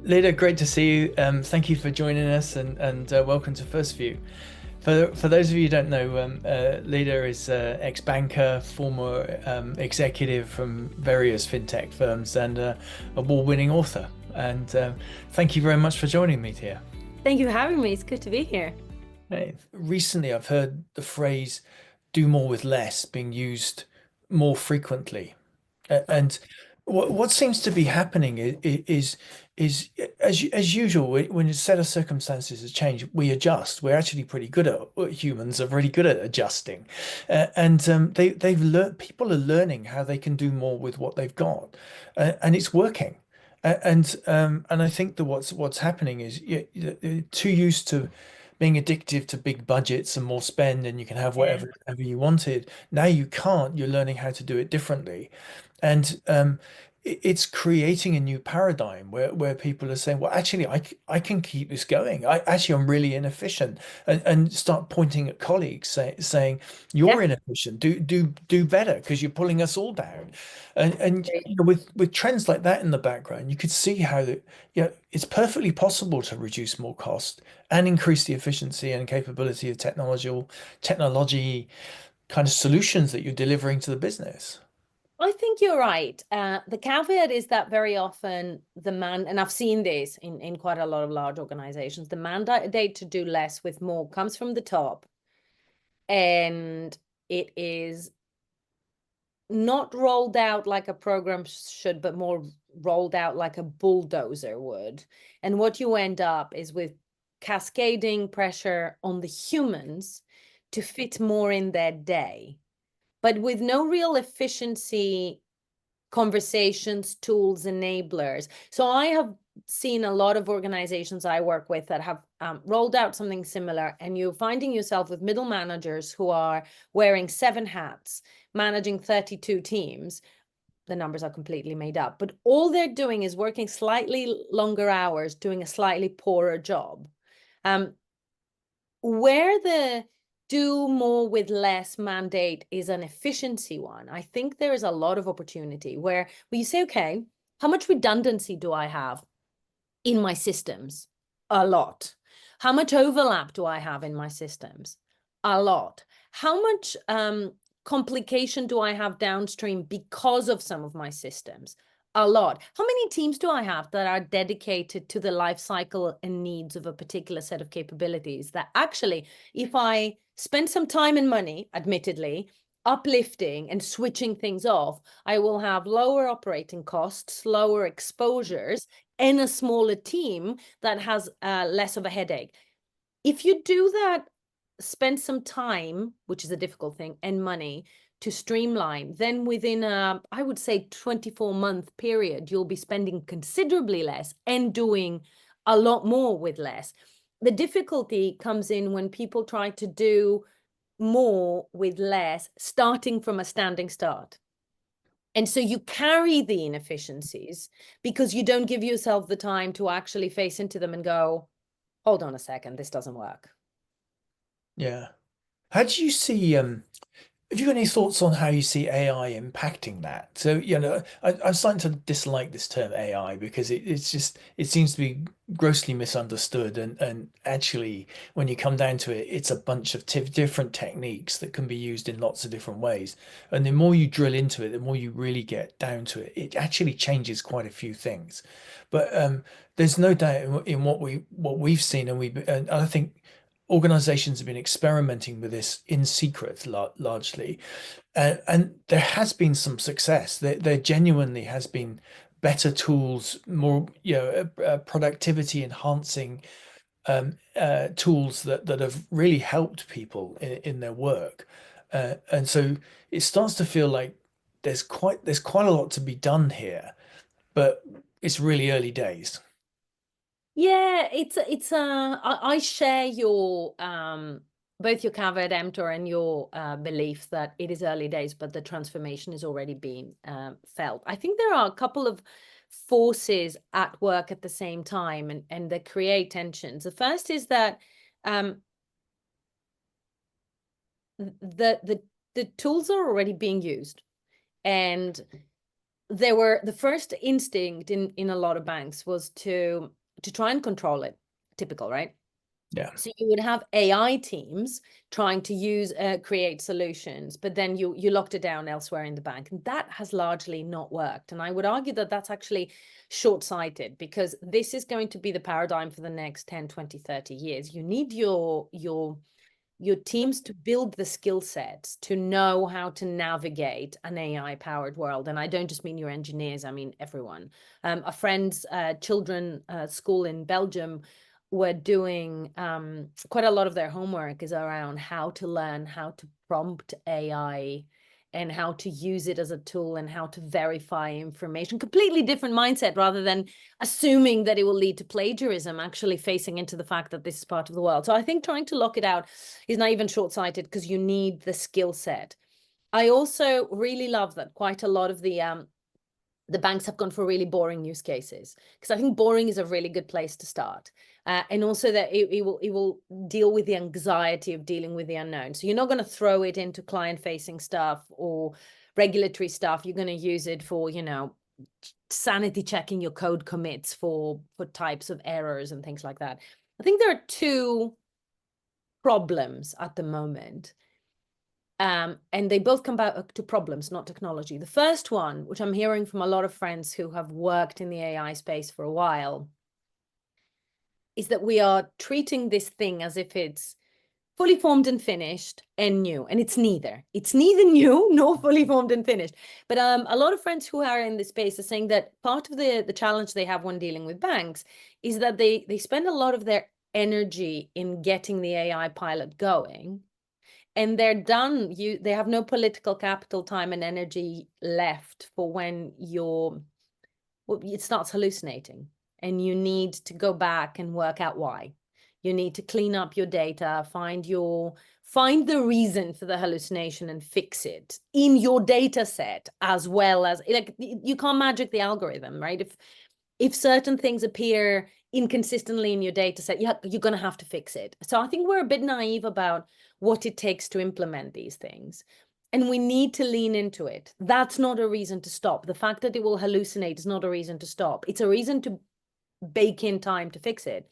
Leda, great to see you. Thank you for joining us and welcome to First View. For those of you who don't know, Leda is ex-banker, former executive from various fintech firms, and award-winning author. And thank you very much for joining me here. Thank you for having me. It's good to be here. Hey, recently, I've heard the phrase "do more with less" being used more frequently. And what seems to be happening is as usual when a set of circumstances has changed, we adjust. We're actually pretty good at humans are really good at adjusting, and they've learned. People are learning how they can do more with what they've got, and it's working. And I think that what's happening is you're too used to being addictive to big budgets and more spend, and you can have Yeah. whatever you wanted. Now you can't. You're learning how to do it differently. And it's creating a new paradigm where people are saying, well, actually, I can keep this going. I'm really inefficient, and start pointing at colleagues saying, you're Yeah. inefficient. Do better because you're pulling us all down. And you know, with trends like that in the background, you could see how that it's perfectly possible to reduce more cost and increase the efficiency and capability of technology kind of solutions that you're delivering to the business. I think you're right. The caveat is that very often and I've seen this in quite a lot of large organizations, the mandate to do less with more comes from the top. And it is not rolled out like a program should, but more rolled out like a bulldozer would. And what you end up is with cascading pressure on the humans to fit more in their day, but with no real efficiency conversations, tools, enablers. So I have seen a lot of organizations I work with that have rolled out something similar, and you're finding yourself with middle managers who are wearing 7 hats, managing 32 teams. The numbers are completely made up, but all they're doing is working slightly longer hours, doing a slightly poorer job. Um, where the do more with less mandate is an efficiency one, I think there is a lot of opportunity where you say, okay, how much redundancy do I have in my systems? A lot. How much overlap do I have in my systems? A lot. How much complication do I have downstream because of some of my systems? A lot. How many teams do I have that are dedicated to the life cycle and needs of a particular set of capabilities that actually, if I spend some time and money, admittedly, uplifting and switching things off, I will have lower operating costs, lower exposures, and a smaller team that has less of a headache. If you do that, spend some time, which is a difficult thing, and money to streamline, then within I would say 24-month period, you'll be spending considerably less and doing a lot more with less. The difficulty comes in when people try to do more with less, starting from a standing start. And so you carry the inefficiencies because you don't give yourself the time to actually face into them and go, hold on a second, this doesn't work. Yeah. How do you see, have you got any thoughts on how you see AI impacting that? So, I'm starting to dislike this term AI because it seems to be grossly misunderstood. And actually, when you come down to it, it's a bunch of different techniques that can be used in lots of different ways. And the more you drill into it, the more you really get down to it. It actually changes quite a few things. But there's no doubt in what we've seen, and I think organizations have been experimenting with this in secret largely, and there has been some success. There genuinely has been better tools, more productivity enhancing tools that have really helped people in their work, and so it starts to feel like there's quite a lot to be done here, but it's really early days. Yeah, I share your both your caveat emptor and your belief that it is early days, but the transformation is already being felt. I think there are a couple of forces at work at the same time, and that create tensions. The first is that um, the tools are already being used, and the first instinct in a lot of banks was to try and control it. Typical, right? Yeah. So you would have AI teams trying to create solutions, but then you locked it down elsewhere in the bank. And that has largely not worked. And I would argue that that's actually short-sighted, because this is going to be the paradigm for the next 10, 20, 30 years. You need your teams to build the skill sets to know how to navigate an AI-powered world. And I don't just mean your engineers, I mean everyone. A friend's children school in Belgium were doing quite a lot of their homework is around how to learn how to prompt AI and how to use it as a tool and how to verify information. Completely different mindset, rather than assuming that it will lead to plagiarism, actually facing into the fact that this is part of the world. So I think trying to lock it out is not even short-sighted, because you need the skill set. I also really love that quite a lot of the banks have gone for really boring use cases, because I think boring is a really good place to start. And also that it will deal with the anxiety of dealing with the unknown. So you're not going to throw it into client-facing stuff or regulatory stuff. You're going to use it for, sanity checking your code commits for types of errors and things like that. I think there are two problems at the moment. And they both come back to problems, not technology. The first one, which I'm hearing from a lot of friends who have worked in the AI space for a while, is that we are treating this thing as if it's fully formed and finished and new, and it's neither. It's neither new nor fully formed and finished. But a lot of friends who are in this space are saying that part of the challenge they have when dealing with banks is that they spend a lot of their energy in getting the AI pilot going, and they're done. They have no political capital, time, and energy left for when it starts hallucinating, and you need to go back and work out why. You need to clean up your data, find the reason for the hallucination and fix it in your data set, as well as, like, you can't magic the algorithm, right? If certain things appear inconsistently in your data set, you're going to have to fix it. So I think we're a bit naive about what it takes to implement these things. And we need to lean into it. That's not a reason to stop. The fact that it will hallucinate is not a reason to stop. It's a reason to bake in time to fix it.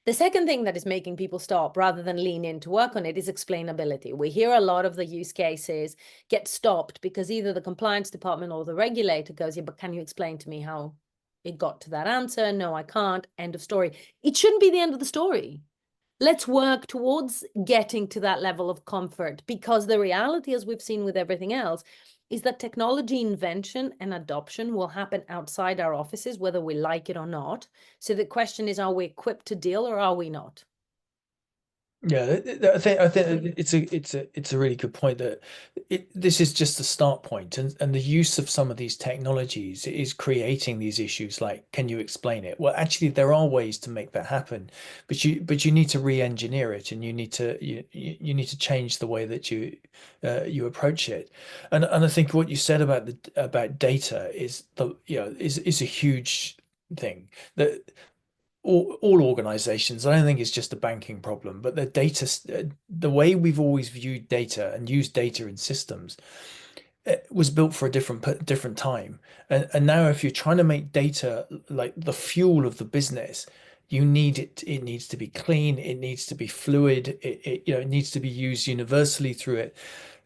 The second thing that is making people stop rather than lean in to work on it is explainability. We hear a lot of the use cases get stopped because either the compliance department or the regulator goes, yeah, but can you explain to me how it got to that answer? No, I can't. End of story. It shouldn't be the end of the story. Let's work towards getting to that level of comfort, because the reality, as we've seen with everything else, is that technology invention and adoption will happen outside our offices, whether we like it or not. So the question is, are we equipped to deal, or are we not? Yeah, I think it's a really good point that this is just a start point, and the use of some of these technologies is creating these issues like, can you explain it? Well, actually, there are ways to make that happen, but you need to re-engineer it, and you need to change the way that you approach it. And I think what you said about data is is a huge thing that all organizations, I don't think it's just a banking problem, but the way we've always viewed data and used data in systems, it was built for a different time. And now if you're trying to make data like the fuel of the business, it needs to be clean, it needs to be fluid, it needs to be used universally through it.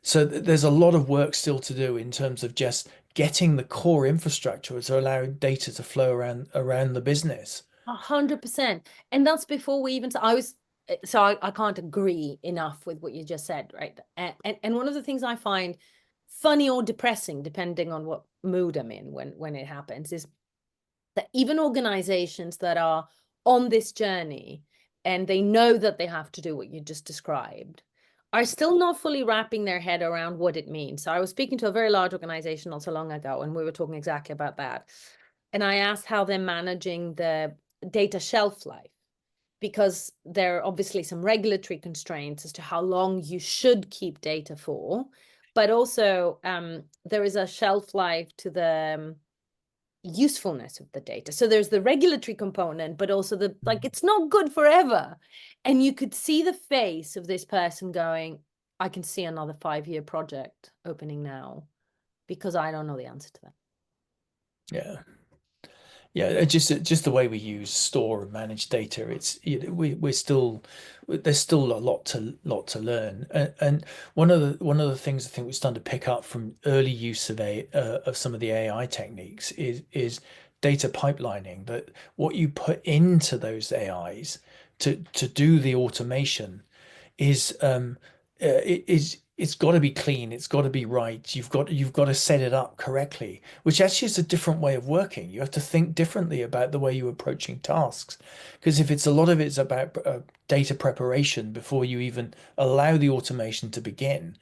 So there's a lot of work still to do in terms of just getting the core infrastructure to allow data to flow around the business. 100%. And that's before we even, I can't agree enough with what you just said, right? And one of the things I find funny or depressing, depending on what mood I'm in when it happens, is that even organizations that are on this journey and they know that they have to do what you just described are still not fully wrapping their head around what it means. So I was speaking to a very large organization not so long ago, and we were talking exactly about that. And I asked how they're managing the data shelf life, because there are obviously some regulatory constraints as to how long you should keep data for, but also there is a shelf life to the usefulness of the data. So there's the regulatory component, but also it's not good forever. And you could see the face of this person going, I can see another 5-year project opening now, because I don't know the answer to that. Yeah. Yeah, just the way we use, store and manage data, it's we're still, there's still a lot to learn. And one of the things I think we're starting to pick up from early use of of some of the AI techniques is data pipelining. That what you put into those AIs to do the automation is it's got to be clean, it's got to be right. You've got to set it up correctly, which actually is a different way of working. You have to think differently about the way you're approaching tasks, because if it's a lot of it's about data preparation before you even allow the automation to begin,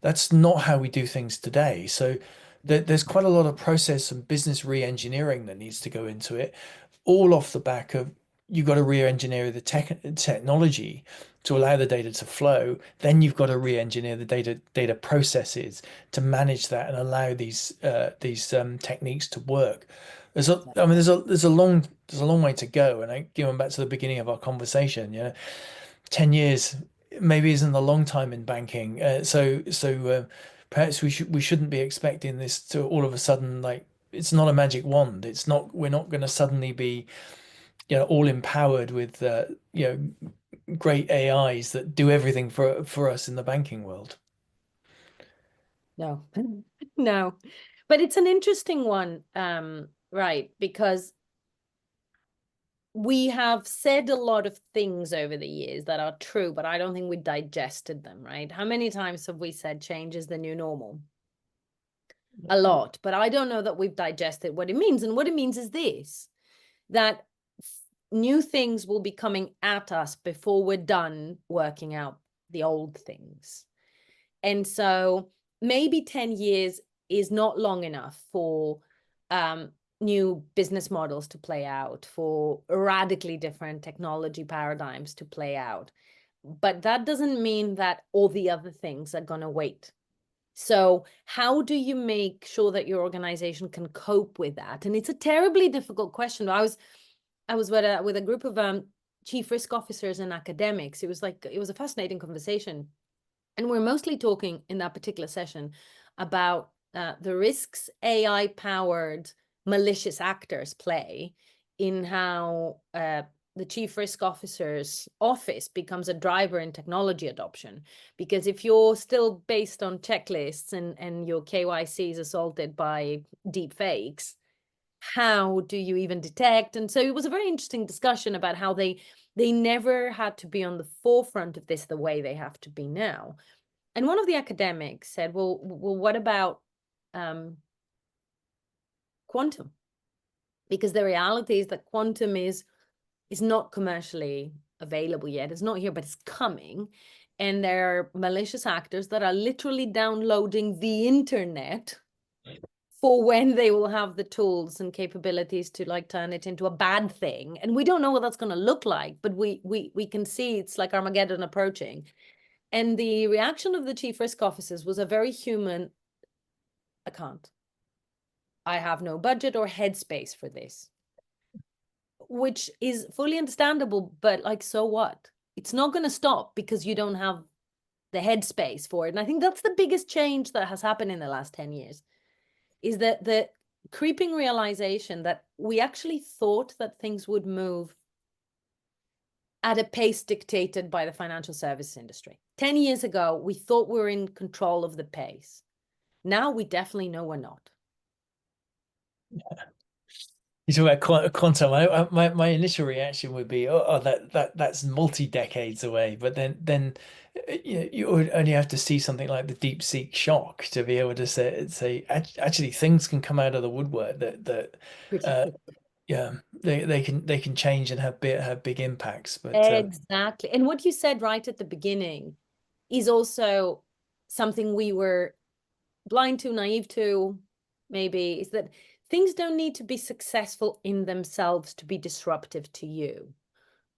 that's not how we do things today. So there's quite a lot of process and business re-engineering that needs to go into it, all off the back of you've got to re-engineer the technology to allow the data to flow. Then you've got to re-engineer the data processes to manage that and allow these techniques to work. I mean, there's a long way to go. And going back to the beginning of our conversation, 10 years maybe isn't a long time in banking. Perhaps we shouldn't be expecting this to all of a sudden, like, it's not a magic wand. It's not, we're not going to suddenly be, all empowered with great AIs that do everything for us in the banking world. No, no, but it's an interesting one, right? Because we have said a lot of things over the years that are true, but I don't think we digested them, right? How many times have we said change is the new normal? A lot, but I don't know that we've digested what it means. And what it means is this, that new things will be coming at us before we're done working out the old things. And so maybe 10 years is not long enough for new business models to play out, for radically different technology paradigms to play out. But that doesn't mean that all the other things are going to wait. So how do you make sure that your organization can cope with that? And it's a terribly difficult question. I was with a group of chief risk officers and academics. It was a fascinating conversation. And we're mostly talking in that particular session about the risks AI-powered malicious actors play in how the chief risk officer's office becomes a driver in technology adoption. Because if you're still based on checklists and your KYC is assaulted by deep fakes, how do you even detect? And so it was a very interesting discussion about how they never had to be on the forefront of this the way they have to be now. And one of the academics said, well, what about quantum? Because the reality is that quantum is not commercially available yet. It's not here, but it's coming. And there are malicious actors that are literally downloading the internet for when they will have the tools and capabilities to like turn it into a bad thing. And we don't know what that's going to look like, but we can see it's like Armageddon approaching. And the reaction of the chief risk officers was a very human, I can't. I have no budget or headspace for this, which is fully understandable, but like, so what? It's not going to stop because you don't have the headspace for it. And I think that's the biggest change that has happened in the last 10 years, is that the creeping realization that we actually thought that things would move at a pace dictated by the financial services industry. 10 years ago, we thought we were in control of the pace. Now we definitely know we're not. You talk about quantum. My initial reaction would be, that's multi-decades away. But then you would only have to see something like the DeepSeek shock to be able to say actually things can come out of the woodwork that yeah, they can change and have big impacts. But Exactly. And what you said right at the beginning is also something we were blind to, naive to, maybe, is that things don't need to be successful in themselves to be disruptive to you.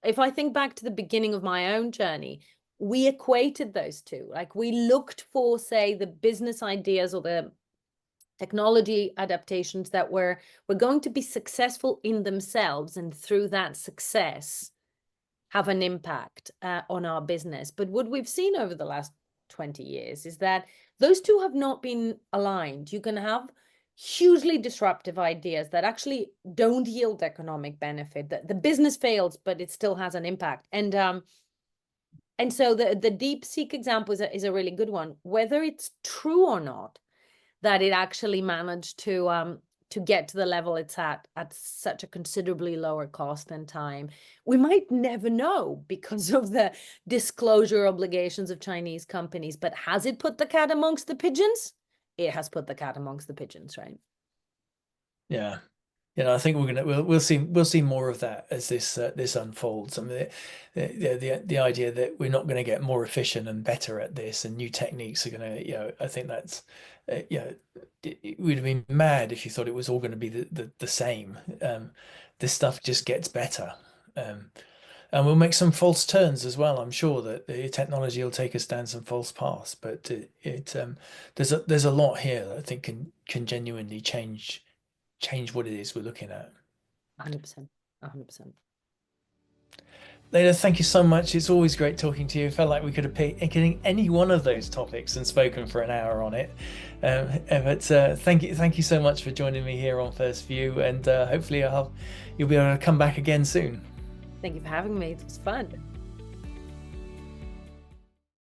If I think back to the beginning of my own journey, we equated those two. Like, we looked for, say, the business ideas or the technology adaptations that were going to be successful in themselves, and through that success have an impact on our business. But what we've seen over the last 20 years is that those two have not been aligned. You can have hugely disruptive ideas that actually don't yield economic benefit. The business fails, but it still has an impact. And so the DeepSeek example is a really good one. Whether it's true or not that it actually managed to get to the level it's at such a considerably lower cost and time, we might never know because of the disclosure obligations of Chinese companies. But has it put the cat amongst the pigeons? It has put the cat amongst the pigeons, right? Yeah. I think we'll see more of that as this unfolds. I mean, the idea that we're not going to get more efficient and better at this, and new techniques are going to, I think that's, we'd have been mad if you thought it was all going to be the same. This stuff just gets better, and we'll make some false turns as well. I'm sure that the technology will take us down some false paths, but there's a lot here that I think can genuinely change what it is we're looking at. 100%. 100%. Laila, thank you so much. It's always great talking to you. It felt like we could have picked any one of those topics and spoken for an hour on it. But thank you so much for joining me here on First View, and hopefully you'll be able to come back again soon. Thank you for having me. It was fun.